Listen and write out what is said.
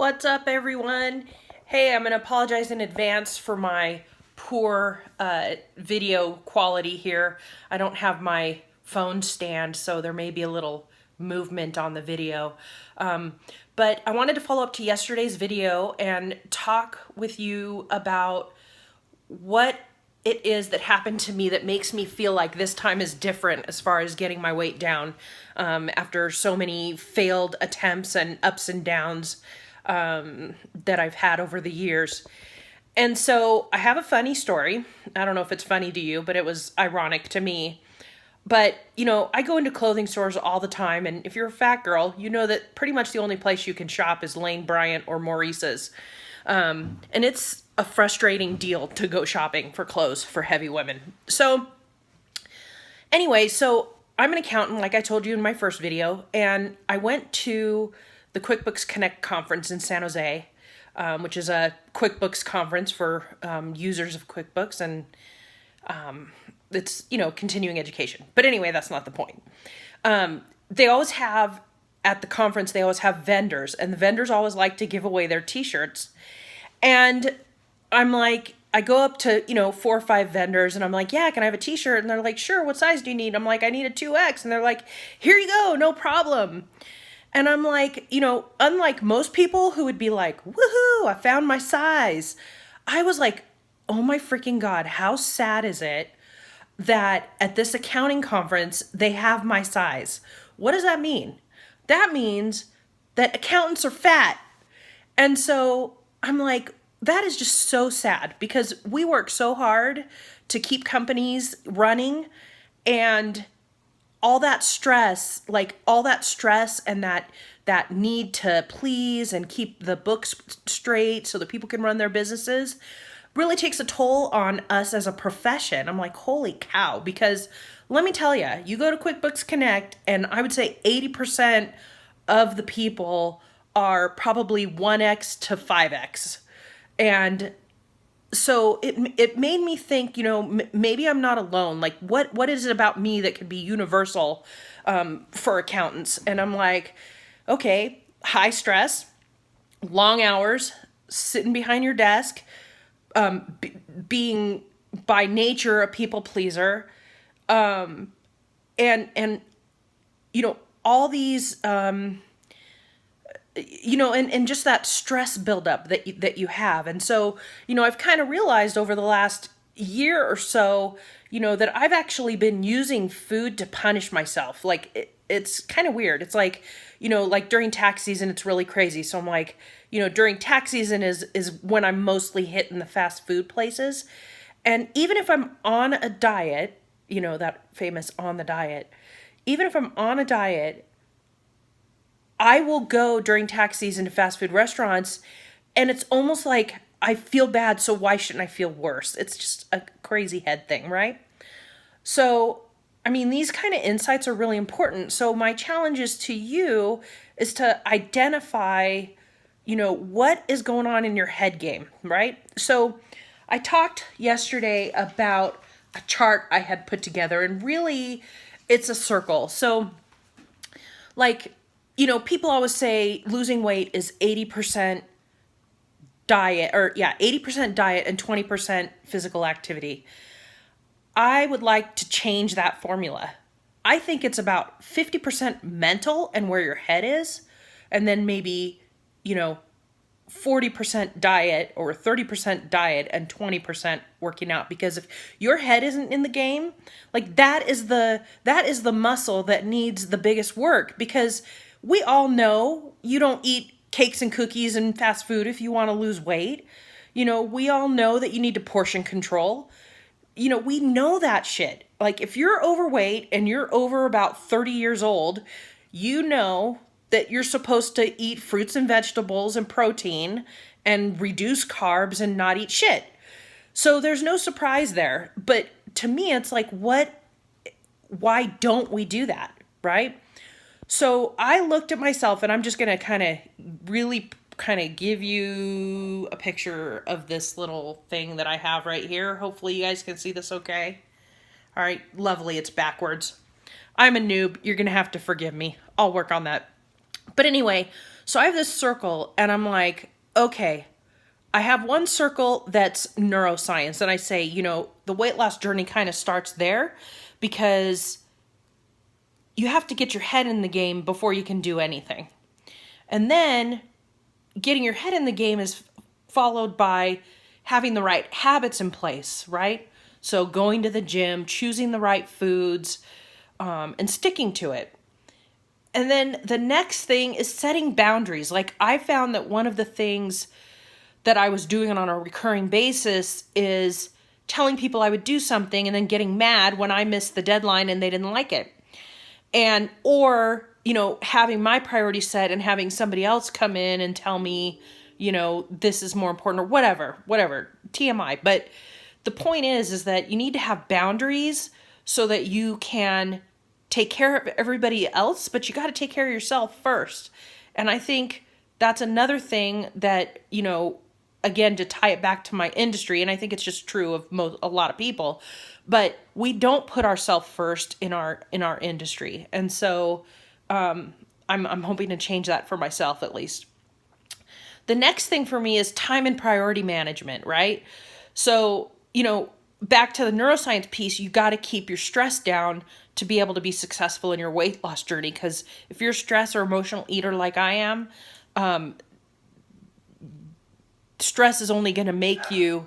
What's up, everyone? Hey, I'm going to apologize in advance for my poor video quality here. I don't have my phone stand, so there may be a little movement on the video. But I wanted to follow up to yesterday's video and talk with you about what it is that happened to me that makes me feel like this time is different as far as getting my weight down after so many failed attempts and ups and downs that I've had over the years. And so I have a funny story. I don't know if it's funny to you, but it was ironic to me. But, I go into clothing stores all the time, and if you're a fat girl, you know that pretty much the only place you can shop is Lane Bryant or Maurice's. And it's a frustrating deal to go shopping for clothes for heavy women. So anyway, I'm an accountant, like I told you in my first video, and I went to the QuickBooks Connect conference in San Jose, which is a QuickBooks conference for users of QuickBooks, and it's, continuing education. But anyway, that's not the point. They always have, at the conference, they always have vendors, and the vendors always like to give away their t-shirts. And I'm like, I go up to, 4 or 5 vendors, and I'm like, yeah, can I have a t-shirt? And they're like, sure, what size do you need? I'm like, I need a 2X. And they're like, here you go, no problem. And I'm like, unlike most people who would be like, woohoo, I found my size. I was like, oh my freaking God, how sad is it that at this accounting conference, they have my size? What does that mean? That means that accountants are fat. And so I'm like, that is just so sad because we work so hard to keep companies running, and all that stress and that need to please and keep the books straight so that people can run their businesses really takes a toll on us as a profession. I'm like, holy cow, because let me tell you, you go to QuickBooks Connect, and I would say 80% of the people are probably 1X to 5X. And so it made me think, maybe I'm not alone. Like, what is it about me that could be universal for accountants? And I'm like, okay, high stress, long hours, sitting behind your desk, being by nature a people pleaser, and all these and just that stress buildup that you have. And so, I've kind of realized over the last year or so, that I've actually been using food to punish myself. Like, it's kind of weird. It's like, like during tax season, it's really crazy. So I'm like, during tax season is when I'm mostly hitting the fast food places. And even if I'm on a diet, that famous on the diet, even if I'm on a diet, I will go during tax season to fast food restaurants, and it's almost like I feel bad, so why shouldn't I feel worse? It's just a crazy head thing, right? So, these kind of insights are really important. So my challenge is to you is to identify, what is going on in your head game, right? So I talked yesterday about a chart I had put together, and really it's a circle. So people always say losing weight is 80% diet, 80% diet and 20% physical activity. I would like to change that formula. I think it's about 50% mental and where your head is, and then maybe, 40% diet or 30% diet and 20% working out. Because if your head isn't in the game, like that is the muscle that needs the biggest work, because we all know you don't eat cakes and cookies and fast food if you want to lose weight. We all know that you need to portion control. We know that shit. Like, if you're overweight and you're over about 30 years old, you know that you're supposed to eat fruits and vegetables and protein and reduce carbs and not eat shit. So there's no surprise there. But to me, it's like, why don't we do that, right? So I looked at myself, and I'm just going to really give you a picture of this little thing that I have right here. Hopefully you guys can see this okay. All right, lovely. It's backwards. I'm a noob. You're going to have to forgive me. I'll work on that. But anyway, So I have this circle and I'm like, okay, I have one circle that's neuroscience. And I say, the weight loss journey kind of starts there because you have to get your head in the game before you can do anything. And then getting your head in the game is followed by having the right habits in place, right? So going to the gym, choosing the right foods, and sticking to it. And then the next thing is setting boundaries. Like I found that one of the things that I was doing on a recurring basis is telling people I would do something and then getting mad when I missed the deadline and they didn't like it. And, or, having my priority set and having somebody else come in and tell me, this is more important or whatever, TMI. But the point is that you need to have boundaries so that you can take care of everybody else, but you got to take care of yourself first. And I think that's another thing that, again, to tie it back to my industry, and I think it's just true of a lot of people, but we don't put ourselves first in our industry. And so I'm hoping to change that for myself at least. The next thing for me is time and priority management, right? So, back to the neuroscience piece, you got to keep your stress down to be able to be successful in your weight loss journey. Because if you're a stress or emotional eater like I am, stress is only going to make you